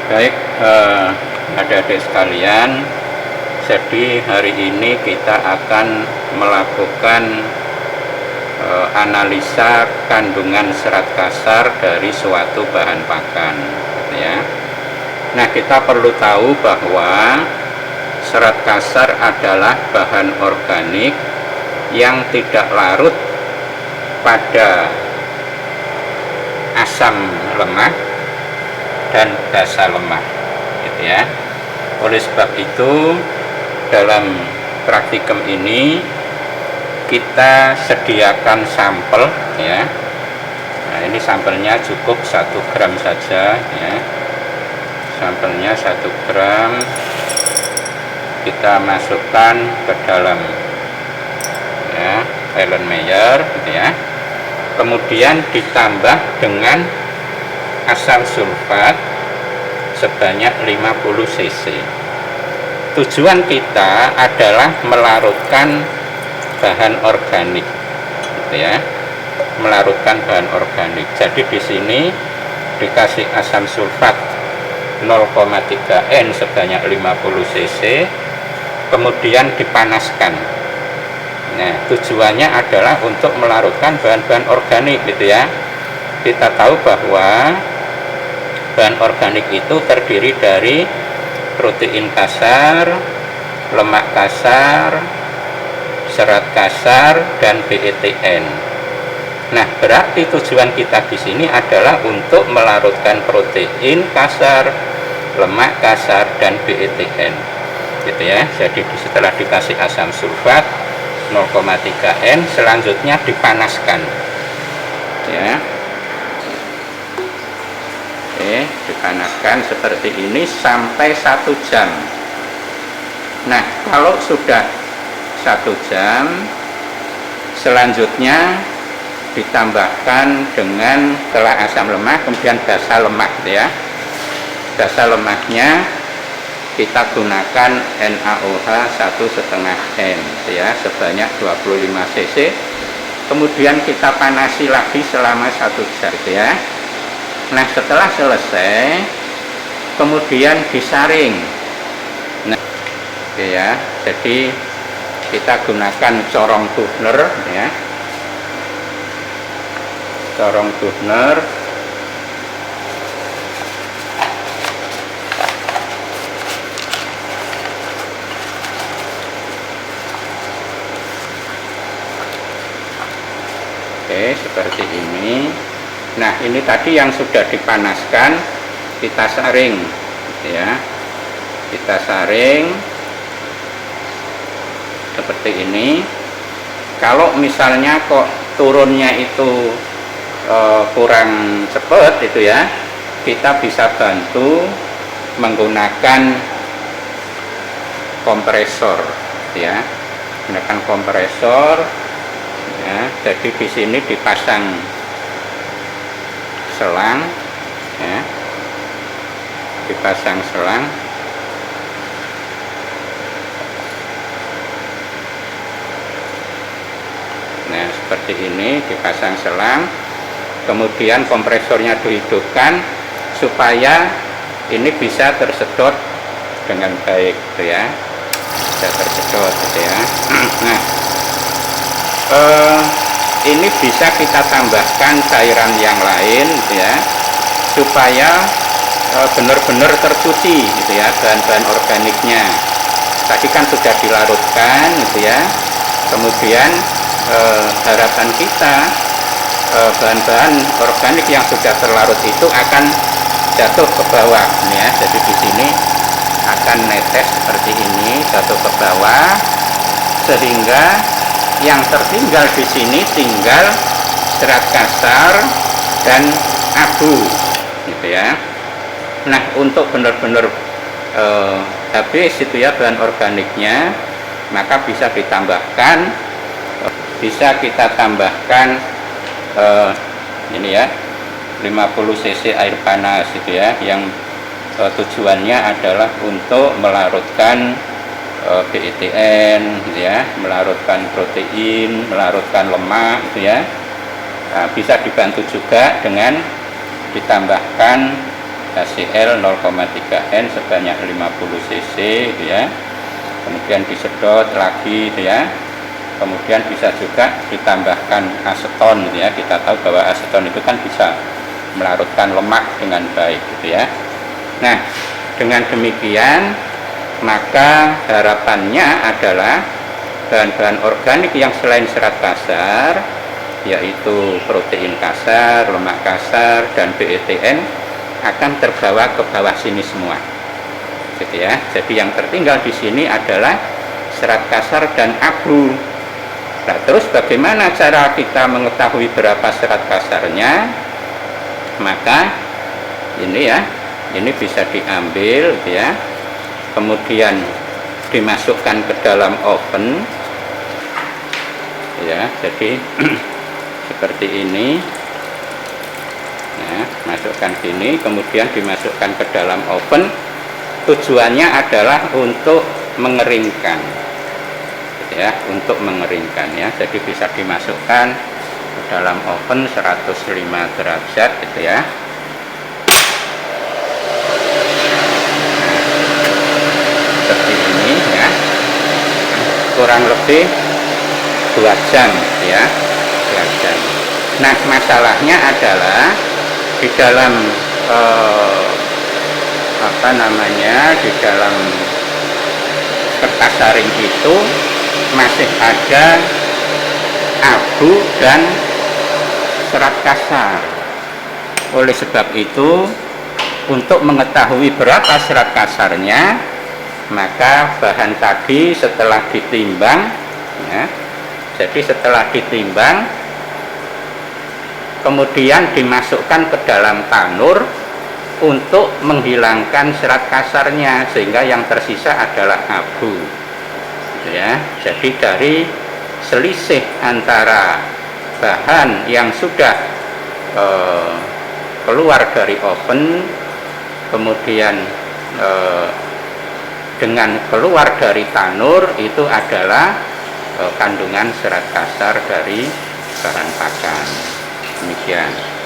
Baik, adik-adik sekalian, jadi hari ini kita akan melakukan analisa kandungan serat kasar dari suatu bahan pakan, ya. Nah, kita perlu tahu bahwa serat kasar adalah bahan organik yang tidak larut pada asam lemak dan basa lemak, gitu ya. Oleh sebab itu, dalam praktikum ini kita sediakan sampel, ya. Nah, ini sampelnya cukup 1 gram saja, ya. Sampelnya 1 gram kita masukkan ke dalam, ya, Erlenmeyer, gitu ya. Kemudian ditambah dengan asam sulfat sebanyak 50 cc. Tujuan kita adalah melarutkan bahan organik, gitu ya, melarutkan bahan organik. Jadi di sini dikasih asam sulfat 0,3 N sebanyak 50 cc, kemudian dipanaskan. Nah, tujuannya adalah untuk melarutkan bahan-bahan organik, gitu ya. Kita tahu bahwa bahan organik itu terdiri dari protein kasar, lemak kasar, serat kasar, dan BETN. Nah, berarti tujuan kita di sini adalah untuk melarutkan protein kasar, lemak kasar, dan BETN, gitu ya. Jadi setelah dikasih asam sulfat 0,3 N, selanjutnya dipanaskan, ya. Oke, dipanaskan seperti ini sampai 1 jam. Nah, kalau sudah 1 jam, selanjutnya ditambahkan dengan setelah asam lemak, kemudian basa lemak, ya. Basa lemaknya kita gunakan NaOH 1,5 N, ya, sebanyak 25 cc. Kemudian kita panasi lagi selama 1 jam, ya. Nah, setelah selesai, kemudian disaring. Nah, oke, ya. Jadi kita gunakan corong Büchner, ya. Corong Büchner. Oke, seperti ini. Nah, ini tadi yang sudah dipanaskan, kita saring, ya. Kita saring seperti ini. Kalau misalnya kok turunnya itu kurang cepat, itu ya, kita bisa bantu menggunakan kompresor, ya. Menggunakan kompresor, ya. Jadi di sini dipasang selang, ya, dipasang selang. Nah, seperti ini dipasang selang, kemudian kompresornya dihidupkan supaya ini bisa tersedot dengan baik, gitu ya, bisa tersedot, gitu ya. Nah, ini bisa kita tambahkan cairan yang lain, gitu ya, supaya benar-benar tercuci, gitu ya, bahan-bahan organiknya. Tadi kan sudah dilarutkan, gitu ya. Kemudian harapan kita bahan-bahan organik yang sudah terlarut itu akan jatuh ke bawah, ya. Jadi di sini akan netes seperti ini, jatuh ke bawah, sehingga yang tertinggal di sini tinggal serat kasar dan abu, gitu ya. Nah, untuk benar-benar habis itu ya bahan organiknya, maka bisa ditambahkan, bisa kita tambahkan ini ya, 50 cc air panas, gitu ya, yang tujuannya adalah untuk melarutkan BETN, gitu ya, melarutkan protein, melarutkan lemak, gitu ya. Nah, bisa dibantu juga dengan ditambahkan HCl 0,3 N sebanyak 50 cc gitu ya. Kemudian disedot lagi gitu ya. Kemudian bisa juga ditambahkan aseton gitu ya. Kita tahu bahwa aseton itu kan bisa melarutkan lemak dengan baik gitu ya. Nah, dengan demikian maka harapannya adalah bahan-bahan organik yang selain serat kasar, yaitu protein kasar, lemak kasar, dan BETN akan terbawa ke bawah sini semua gitu ya. Jadi yang tertinggal di sini adalah serat kasar dan abu. Nah, terus bagaimana cara kita mengetahui berapa serat kasarnya? Maka ini ya, ini bisa diambil gitu ya, kemudian dimasukkan ke dalam oven ya. Jadi seperti ini. Nah, masukkan sini, kemudian dimasukkan ke dalam oven. Tujuannya adalah untuk mengeringkan gitu ya, untuk mengeringkan ya. Jadi bisa dimasukkan ke dalam oven 105 derajat gitu ya. Seperti ini ya, kurang lebih 2 jam ya, 2 jam. Nah, masalahnya adalah di dalam di dalam kertas saring itu masih ada abu dan serat kasar. Oleh sebab itu, untuk mengetahui berapa serat kasarnya, maka bahan tadi setelah ditimbang ya, jadi setelah ditimbang kemudian dimasukkan ke dalam tanur untuk menghilangkan serat kasarnya, sehingga yang tersisa adalah abu gitu ya. Jadi dari selisih antara bahan yang sudah keluar dari oven, kemudian dengan keluar dari tanur, itu adalah kandungan serat kasar dari bahan pakan. Demikian.